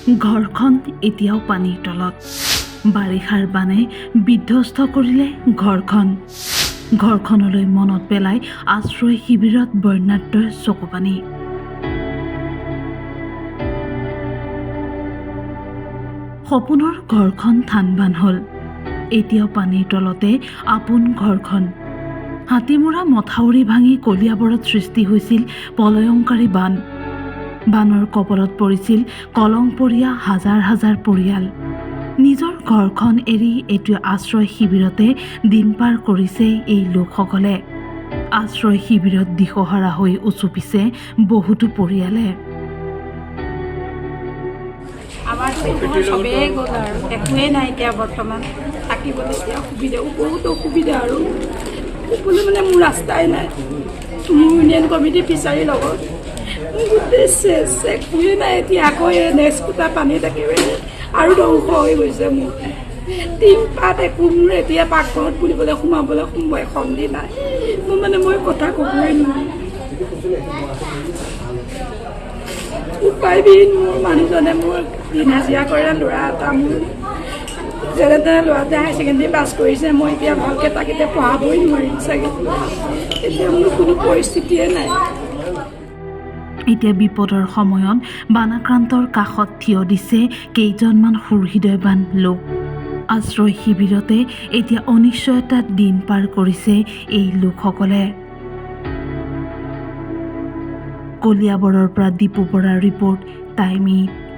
ঘৰখন এতিয়াও পানীৰ তলত। বাৰিষাৰ বানে বিধ্বস্ত কৰিলে ঘৰখনলৈ মনত পেলাই আশ্ৰয় শিবিৰত বৰ্ণাঢ্যৰ চকুপানী। সপোনৰ ঘৰখন থান-বান হ'ল। এতিয়াও পানীৰ তলতে আপোন ঘৰখন। হাতীমৰা মথাউৰি ভাঙি কলিয়াবৰত সৃষ্টি হৈছিল প্ৰলয়ংকাৰী বান। বানৰ কবলত পৰিছিল কলংপৰীয়া হাজাৰ হাজাৰ পৰিয়াল। নিজৰ ঘৰখন এৰি এইটো আশ্ৰয় শিবিৰতে দিন পাৰ কৰিছে এই লোকসকলে। আশ্ৰয় শিবিৰত দিশহাৰা হৈ উচুপিছে বহুতো পৰিয়ালে। আমাৰ চবেই গ'ল আৰু একোৱেই নাই এতিয়া বৰ্তমান থাকিবলৈ। এতিয়া সুবিধাও বহুত অসুবিধা আৰু ক'বলৈ মানে মোৰ ৰাস্তাই নাই। মোৰ ইউনিয়ন কমিটি ফিচাৰীৰ লগত মোৰ গোটেই চেচ একোৱেই নাই। এতিয়া আকৌ এই নেক্সট কোটা পানী থাকিব আৰু ধ্বংস হৈ গৈছে মোৰ টিং পাত একো। মোৰ এতিয়া পাকঘৰত বুলিবলৈ সোমাবলৈ সময় সন্ধি নাই। মই কথা ক'বই নোৱাৰোঁ। উপায়বিহীন মোৰ মানুহজনে মোৰ দিন হাজিৰা কৰে ল'ৰা এটা মোৰ যেনে তেনে ল'ৰাটোৱে হায়াৰ ছেকেণ্ডেৰী পাছ কৰিছে। মই এতিয়া ভালকৈ তাক এতিয়া পঢ়াবই নোৱাৰিম চাগে। এতিয়া মোৰ কোনো পৰিস্থিতিয়ে নাই। এতিয়া বিপদৰ সময়ত বানাক্ৰান্তৰ কাষত থিয় দিছে কেইজনমান সুহৃদয়বান লোক। আশ্ৰয় শিবিৰতে এতিয়া অনিশ্চয়তাত দিন পাৰ কৰিছে এই লোকসকলে। কলিয়াবৰৰ পৰা দীপু বৰাৰ ৰিপৰ্ট, টাইম 8।